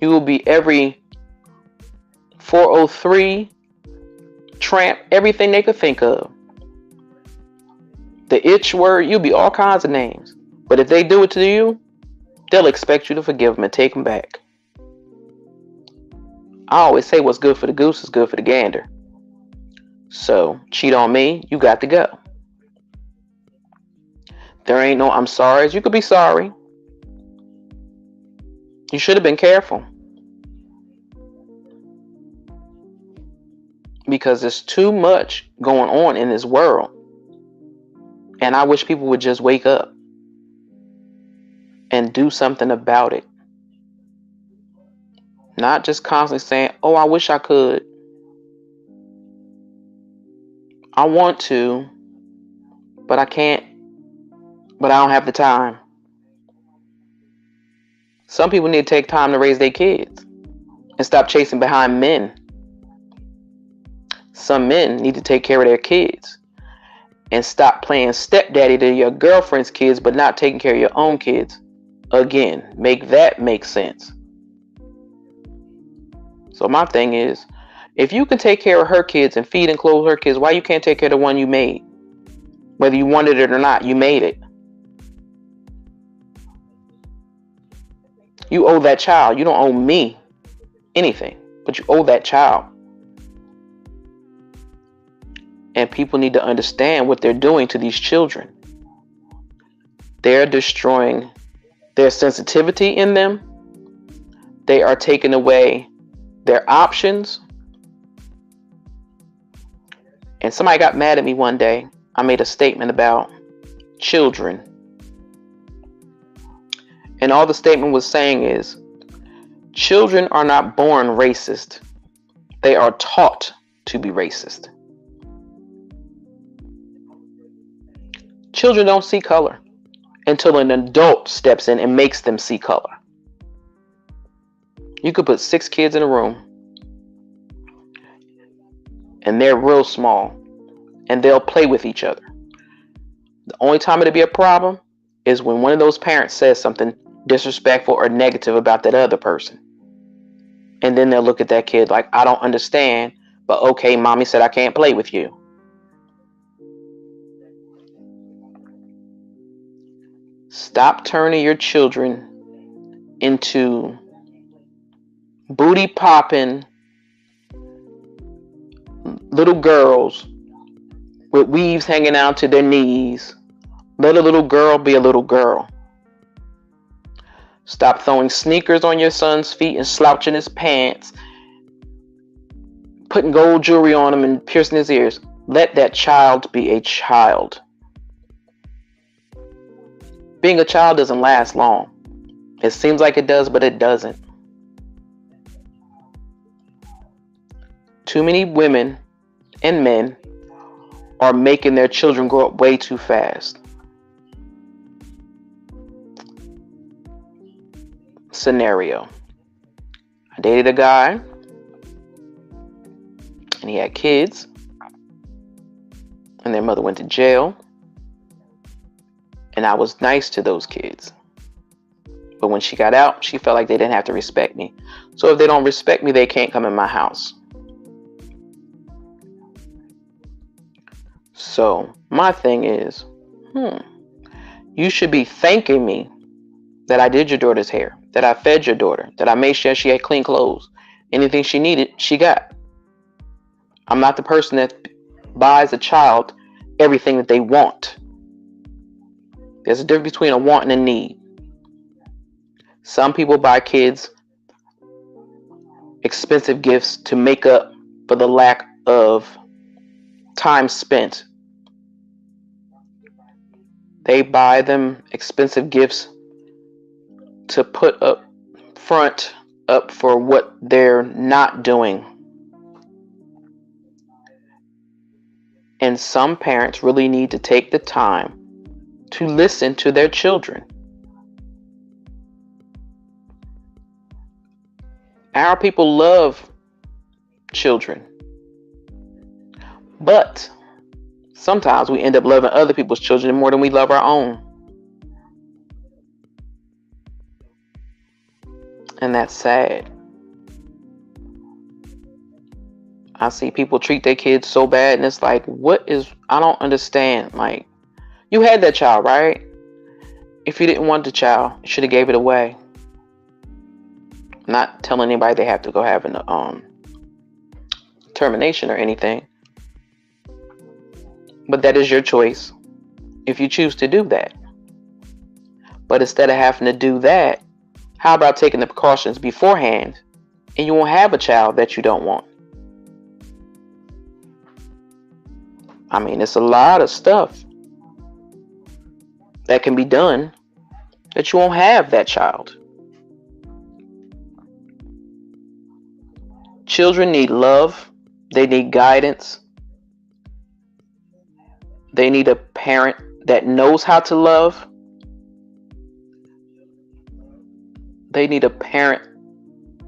You will be every 403, tramp, everything they could think of. The itch word, you'll be all kinds of names. But if they do it to you, they'll expect you to forgive them and take them back. I always say what's good for the goose is good for the gander. So, cheat on me, you got to go. There ain't no I'm sorry. You could be sorry. You should have been careful. Because there's too much going on in this world. And I wish people would just wake up and do something about it. Not just constantly saying, oh, I wish I could. I want to, but I can't, but I don't have the time. Some people need to take time to raise their kids and stop chasing behind men. Some men need to take care of their kids and stop playing stepdaddy to your girlfriend's kids, but not taking care of your own kids. Again, make that make sense. So my thing is, if you can take care of her kids and feed and clothe her kids, why you can't take care of the one you made? Whether you wanted it or not, you made it. You owe that child. You don't owe me anything, but you owe that child. And people need to understand what they're doing to these children. They're destroying their sensitivity in them. They are taking away their options. And somebody got mad at me one day. I made a statement about children. And all the statement was saying is, children are not born racist. They are taught to be racist. Children don't see color until an adult steps in and makes them see color. You could put 6 kids in a room and they're real small and they'll play with each other. The only time it'll be a problem is when one of those parents says something disrespectful or negative about that other person. And then they'll look at that kid like, I don't understand, but okay, mommy said I can't play with you. Stop turning your children into booty popping little girls with weaves hanging out to their knees. Let a little girl be a little girl. Stop throwing sneakers on your son's feet and slouching his pants, putting gold jewelry on him and piercing his ears. Let that child be a child. Being a child doesn't last long. It seems like it does, but it doesn't. Too many women and men are making their children grow up way too fast. Scenario. I dated a guy. and he had kids, and their mother went to jail, and I was nice to those kids. But when she got out, she felt like they didn't have to respect me. So if they don't respect me, they can't come in my house. So my thing is, you should be thanking me that I did your daughter's hair, that I fed your daughter, that I made sure she had clean clothes. Anything she needed, she got. I'm not the person that buys a child everything that they want. There's a difference between a want and a need. Some people buy kids expensive gifts to make up for the lack of time spent. They buy them expensive gifts to put up front up for what they're not doing. And some parents really need to take the time to listen to their children. Our people love children, but sometimes we end up loving other people's children more than we love our own. And that's sad. I see people treat their kids so bad, and it's like, I don't understand. Like, you had that child, right? If you didn't want the child, you should have gave it away. I'm not telling anybody they have to go have an termination or anything. But that is your choice if you choose to do that. But instead of having to do that, how about taking the precautions beforehand, and you won't have a child that you don't want? I mean, it's a lot of stuff that can be done that you won't have that child. Children need love. They need guidance. They need a parent that knows how to love. They need a parent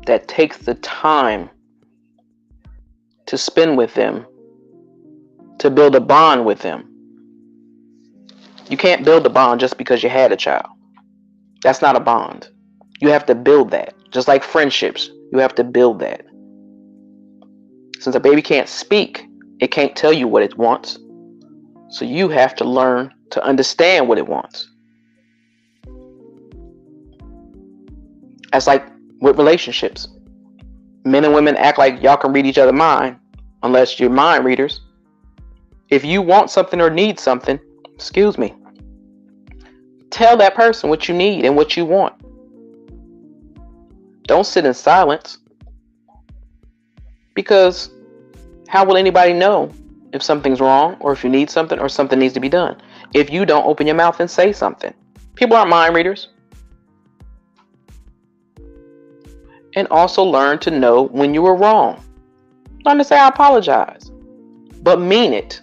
that takes the time to spend with them, to build a bond with them. You can't build a bond just because you had a child. That's not a bond. You have to build that. Just like friendships, you have to build that. Since a baby can't speak, it can't tell you what it wants. So you have to learn to understand what it wants. That's like with relationships. Men and women act like y'all can read each other's mind unless you're mind readers. If you want something or need something, tell that person what you need and what you want. Don't sit in silence. Because how will anybody know if something's wrong or if you need something or something needs to be done if you don't open your mouth and say something? People aren't mind readers. And also learn to know when you were wrong. Learn to say I apologize, but mean it.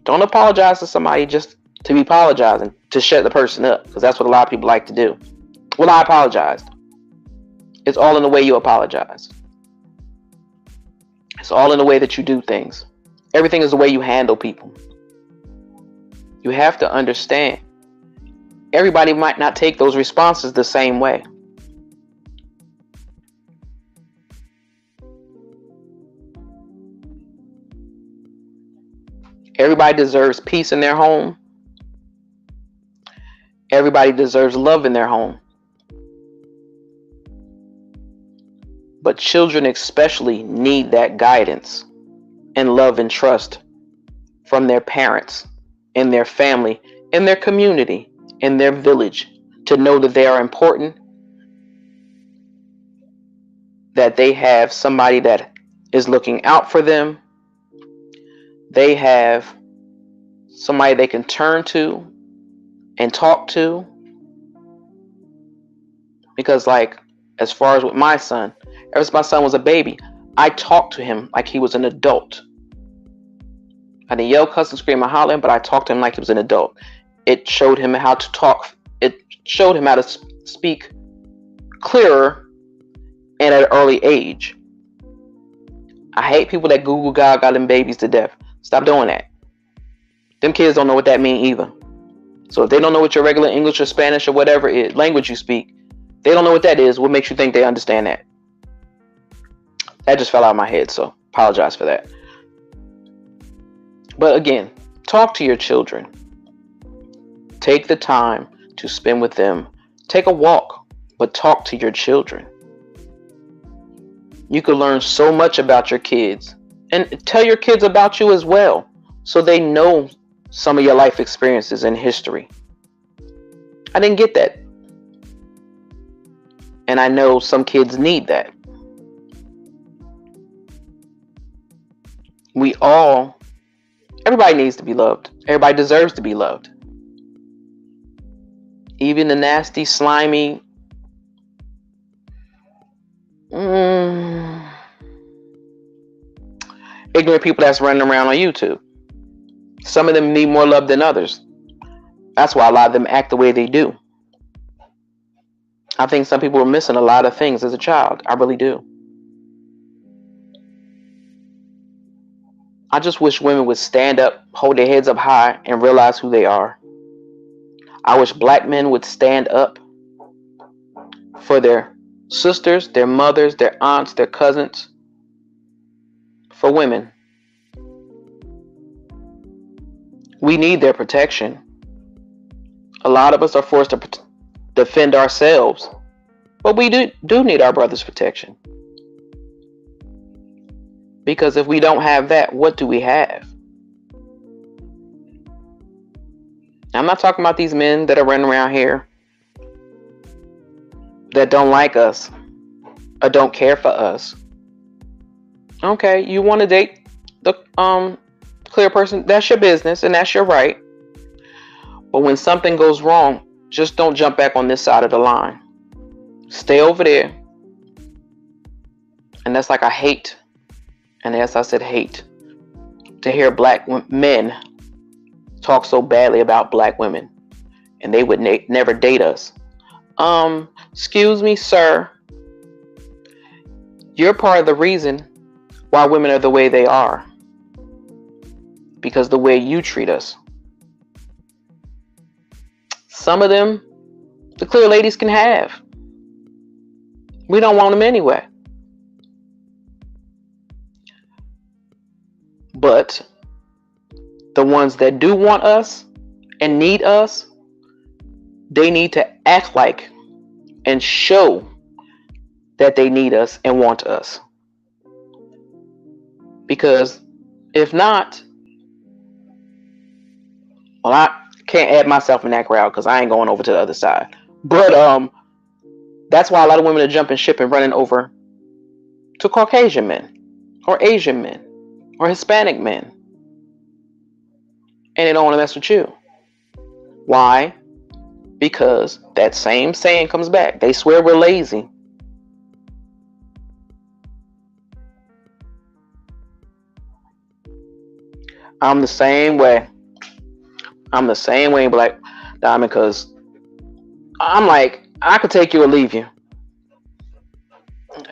Don't apologize to somebody just to be apologizing to shut the person up, because that's what a lot of people like to do. Well, I apologized. It's all in the way you apologize. It's all in the way that you do things. Everything is the way you handle people. You have to understand, everybody might not take those responses the same way. Everybody deserves peace in their home. Everybody deserves love in their home. But children especially need that guidance and love and trust from their parents, in their family, in their community, in their village, to know that they are important, that they have somebody that is looking out for them. They have somebody they can turn to and talk to. Because as far as with my son, ever since my son was a baby, I talked to him like he was an adult. I didn't yell, cuss, and scream and holler, but I talked to him like he was an adult. It showed him how to talk. It showed him how to speak clearer and at an early age. I hate people that Google Gaga them babies to death. Stop doing that. Them kids don't know what that means either. So if they don't know what your regular English or Spanish or whatever language you speak, they don't know what that is. What makes you think they understand that? That just fell out of my head, so apologize for that. But again, talk to your children. Take the time to spend with them. Take a walk, but talk to your children. You can learn so much about your kids, and tell your kids about you as well, so they know some of your life experiences and history. I didn't get that. And I know some kids need that. Everybody needs to be loved. Everybody deserves to be loved. Even the nasty, slimy, ignorant people that's running around on YouTube. Some of them need more love than others. That's why a lot of them act the way they do. I think some people were missing a lot of things as a child. I really do. I just wish women would stand up, hold their heads up high, and realize who they are. I wish black men would stand up for their sisters, their mothers, their aunts, their cousins, for women. We need their protection. A lot of us are forced to defend ourselves, but we do need our brothers' protection. Because if we don't have that, what do we have? I'm not talking about these men that are running around here that don't like us or don't care for us. Okay, you want to date the clear person, that's your business and that's your right. But when something goes wrong, just don't jump back on this side of the line. Stay over there. And that's like I hate, and yes, I said hate, to hear black men talk so badly about black women, and they would never date us. Excuse me, sir. You're part of the reason why women are the way they are, because the way you treat us. Some of them, the clear ladies can have. We don't want them anyway. But the ones that do want us and need us, they need to act like and show that they need us and want us. Because if not, well, I can't add myself in that crowd because I ain't going over to the other side. But that's why a lot of women are jumping ship and running over to Caucasian men or Asian men or Hispanic men. And they don't want to mess with you. Why? Because that same saying comes back. They swear we're lazy. I'm the same way. Black Diamond, because I'm like, I could take you or leave you.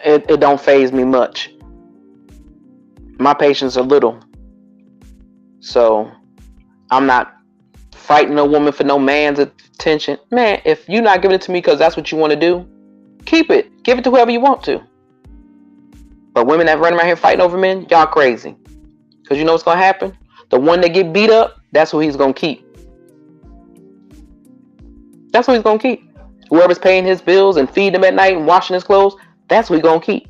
It don't faze me much. My patience are little. So I'm not fighting a woman for no man's attention. Man, if you're not giving it to me because that's what you want to do, keep it. Give it to whoever you want to. But women that run around here fighting over men, y'all crazy. Because you know what's going to happen? The one that get beat up, that's who he's going to keep. That's who he's going to keep. Whoever's paying his bills and feeding him at night and washing his clothes, that's who he's going to keep.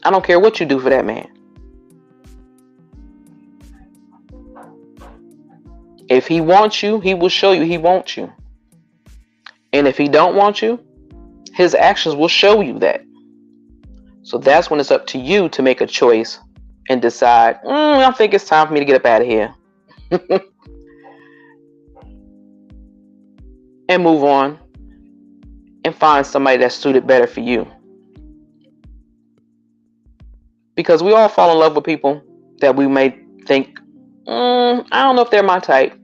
I don't care what you do for that man. If he wants you, he will show you he wants you. And if he don't want you, his actions will show you that. So that's when it's up to you to make a choice and decide, I think it's time for me to get up out of here. And move on and find somebody that's suited better for you. Because we all fall in love with people that we may think, I don't know if they're my type.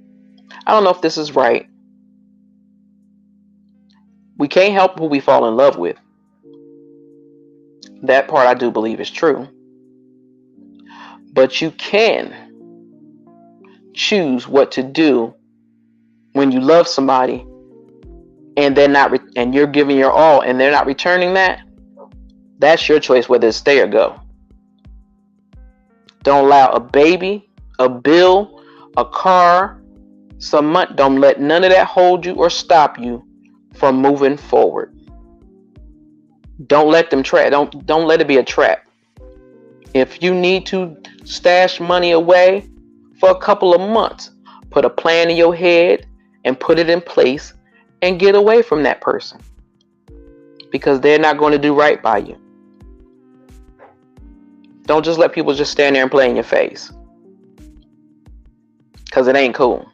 I don't know if this is right. We can't help who we fall in love with. That part I do believe is true. But you can choose what to do when you love somebody and they're not and you're giving your all and they're not returning that. That's your choice whether to stay or go. Don't allow a baby, a bill, a car, some money. Don't let none of that hold you or stop you from moving forward. Don't let them trap. Don't let it be a trap. If you need to stash money away for a couple of months, put a plan in your head and put it in place and get away from that person, because they're not going to do right by you. Don't just let people just stand there and play in your face, because it ain't cool.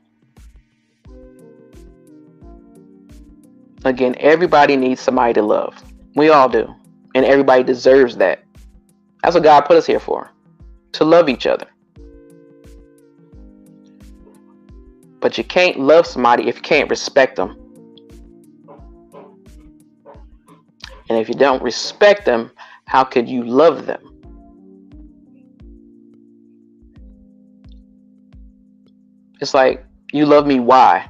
Again, everybody needs somebody to love. We all do. And everybody deserves that. That's what God put us here for. To love each other. But you can't love somebody if you can't respect them. And if you don't respect them, how could you love them? It's like, you love me, why?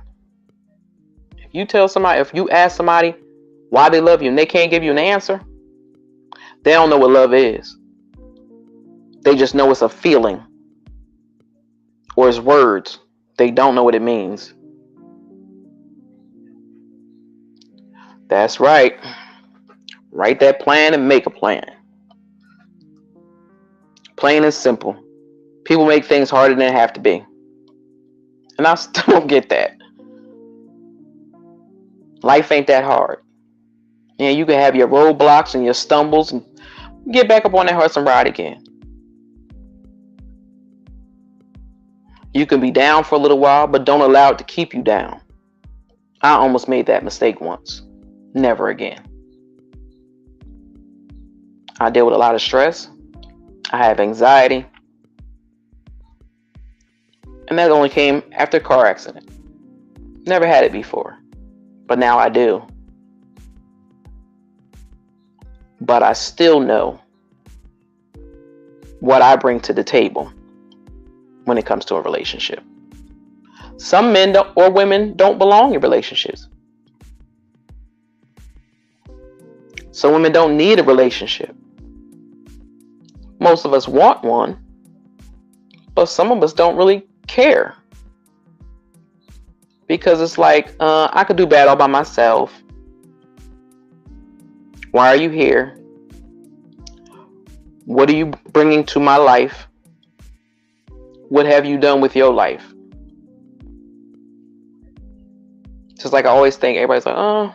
If you ask somebody why they love you and they can't give you an answer, they don't know what love is. They just know it's a feeling or it's words. They don't know what it means. That's right. Write that plan and make a plan. Plain and simple. People make things harder than they have to be. And I still don't get that. Life ain't that hard. Yeah, you can have your roadblocks and your stumbles and get back up on that horse and ride again. You can be down for a little while, but don't allow it to keep you down. I almost made that mistake once. Never again. I deal with a lot of stress. I have anxiety. And that only came after a car accident. Never had it before. But now I do. But I still know what I bring to the table when it comes to a relationship. Some men or women don't belong in relationships. Some women don't need a relationship. Most of us want one, but some of us don't really care. Because it's like, I could do bad all by myself. Why are you here? What are you bringing to my life? What have you done with your life? Just like I always think, everybody's like, oh,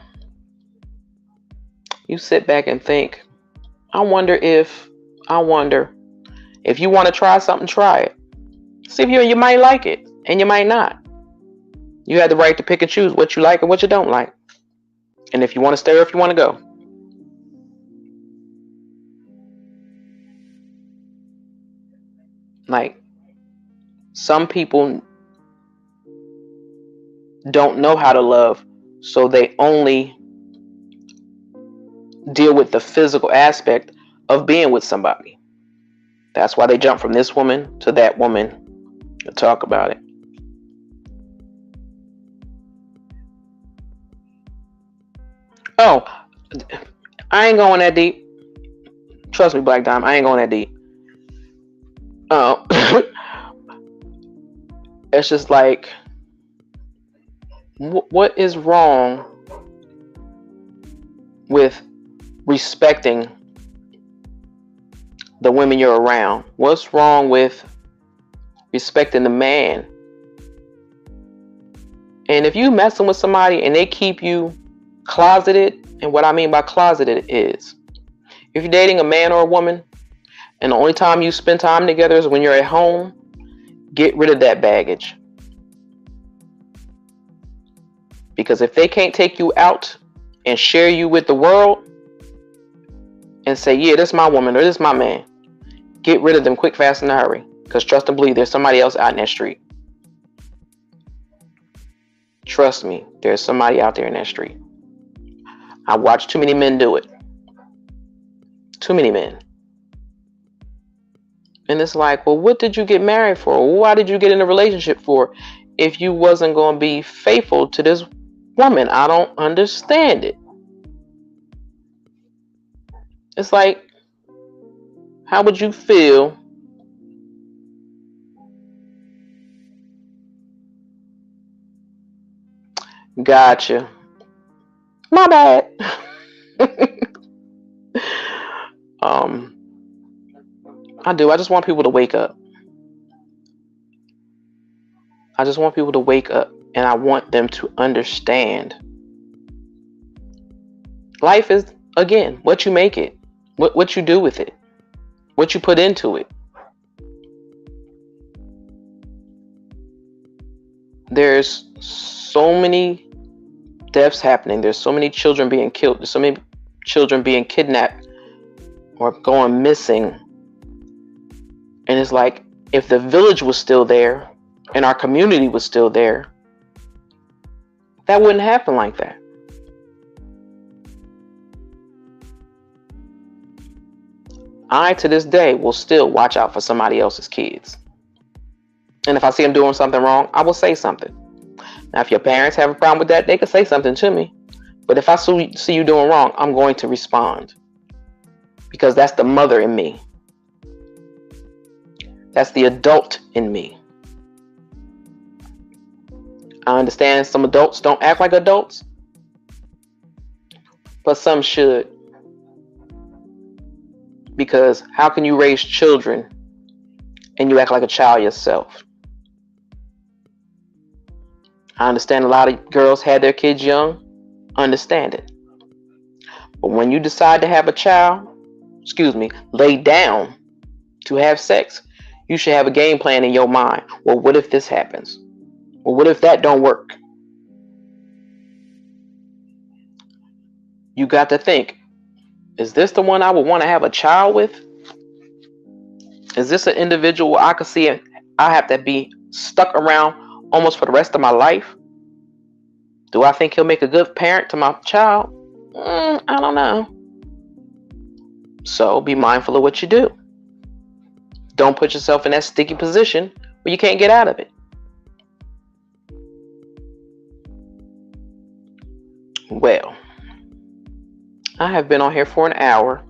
you sit back and think, I wonder if you want to try something, try it. See if you might like it and you might not. You have the right to pick and choose what you like and what you don't like. And if you want to stay or if you want to go. Like, some people don't know how to love, so they only deal with the physical aspect of being with somebody. That's why they jump from this woman to that woman to talk about it. Oh, I ain't going that deep. Trust me, Black Dime, I ain't going that deep. It's just like, what is wrong with respecting the women you're around? What's wrong with respecting the man? And if you messing with somebody and they keep you closeted, and what I mean by closeted is, if you're dating a man or a woman and the only time you spend time together is when you're at home, get rid of that baggage. Because if they can't take you out and share you with the world and say, yeah, this is my woman or this is my man, get rid of them quick, fast, and in a hurry. Because trust and believe, there's somebody else out in that street. Trust me, there's somebody out there in that street. I watch too many men do it. too many men. And it's like, well, what did you get married for? Why did you get in a relationship for if you wasn't going to be faithful to this woman? I don't understand it. It's like, how would you feel Gotcha. My bad. um, I do. I just want people to wake up. I just want people to wake up, and I want them to understand. Life is, again, what you make it, what you do with it, what you put into it. There's so many deaths happening. There's so many children being killed. There's so many children being kidnapped or going missing. And it's like, if the village was still there and our community was still there, that wouldn't happen like that. I, to this day, will still watch out for somebody else's kids. And if I see them doing something wrong, I will say something. Now, if your parents have a problem with that, they can say something to me. But if I see you doing wrong, I'm going to respond. Because that's the mother in me. That's the adult in me. I understand some adults don't act like adults, but some should. Because how can you raise children and you act like a child yourself? I understand a lot of girls had their kids young. Understand it. But when you decide to have a child, lay down to have sex, you should have a game plan in your mind. Well, what if this happens? Well, what if that don't work? You got to think, is this the one I would want to have a child with? Is this an individual I could see I have to be stuck around almost for the rest of my life? Do I think he'll make a good parent to my child? I don't know. So be mindful of what you do. Don't put yourself in that sticky position where you can't get out of it. Well, I have been on here for an hour,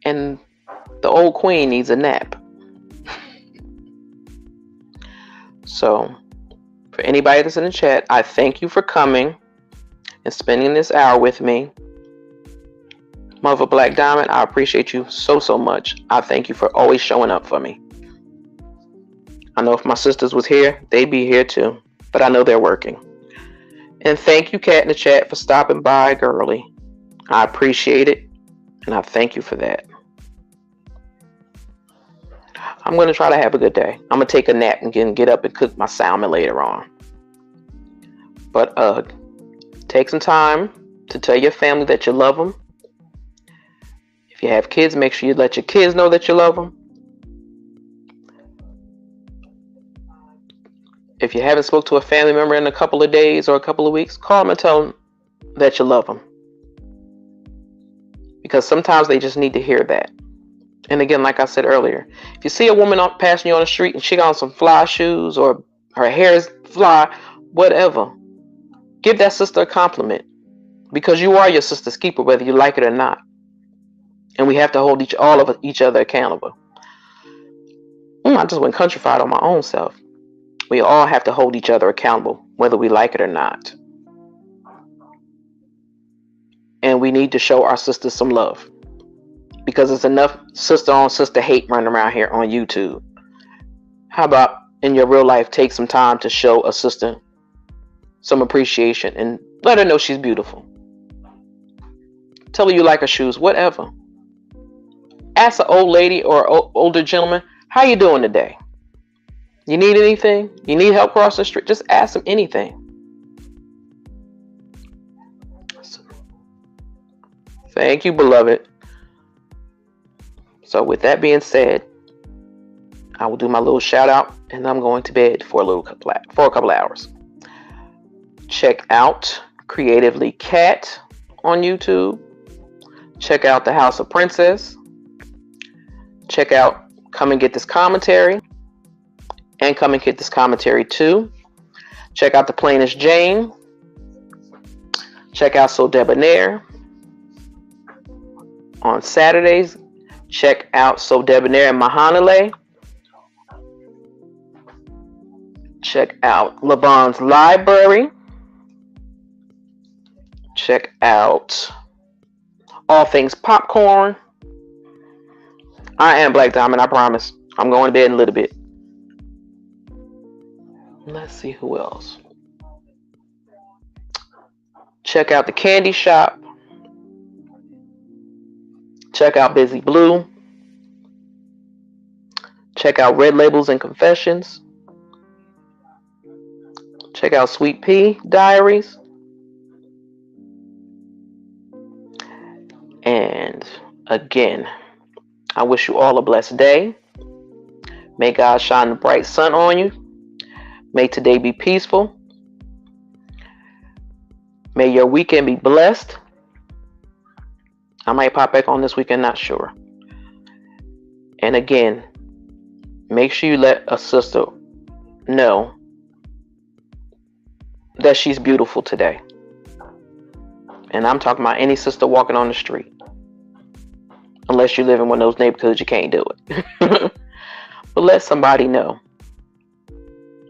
and the old queen needs a nap. So, for anybody that's in the chat, I thank you for coming and spending this hour with me. Mother Black Diamond, I appreciate you so, so much. I thank you for always showing up for me. I know if my sisters was here, they'd be here too, but I know they're working. And thank you, Kat in the chat, for stopping by, girly. I appreciate it, and I thank you for that. I'm going to try to have a good day. I'm going to take a nap and get up and cook my salmon later on. But take some time to tell your family that you love them. If you have kids, make sure you let your kids know that you love them. If you haven't spoke to a family member in a couple of days or a couple of weeks, call them and tell them that you love them. Because sometimes they just need to hear that. And again, like I said earlier, if you see a woman passing you on the street and she got on some fly shoes or her hair is fly, whatever, give that sister a compliment. Because you are your sister's keeper, whether you like it or not. And we have to hold all of each other accountable. I just went countrified on my own self. We all have to hold each other accountable, whether we like it or not. And we need to show our sisters some love. Because there's enough sister on sister hate running around here on YouTube. How about in your real life, take some time to show a sister some appreciation and let her know she's beautiful. Tell her you like her shoes, whatever. Ask an old lady or older gentleman, how you doing today? You need anything? You need help crossing the street? Just ask them anything. Thank you, beloved. So with that being said, I will do my little shout out and I'm going to bed for a couple hours. Check out Creatively Cat on YouTube. Check out The House of Princess. Check out Come and Get This Commentary. And Come and Get This Commentary 2. Check out The Plainest Jane. Check out So Debonair. On Saturdays, check out So Debonair and Mahanale. Check out Levon's Library. Check out All Things Popcorn. I am Black Diamond, I promise. I'm going to bed in a little bit. Let's see who else. Check out The Candy Shop. Check out Busy Blue. Check out Red Labels and Confessions. Check out Sweet Pea Diaries. And again, I wish you all a blessed day. May God shine the bright sun on you. May today be peaceful. May your weekend be blessed. I might pop back on this weekend, not sure. And again, make sure you let a sister know that she's beautiful today. And I'm talking about any sister walking on the street. Unless you live in one of those neighborhoods, you can't do it. But let somebody know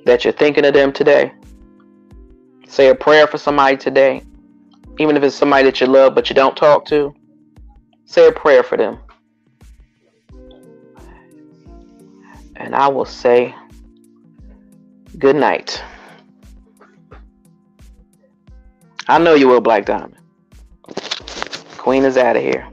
that you're thinking of them today. Say a prayer for somebody today. Even if it's somebody that you love but you don't talk to. Say a prayer for them. And I will say good night. I know you will, Black Diamond. Queen is out of here.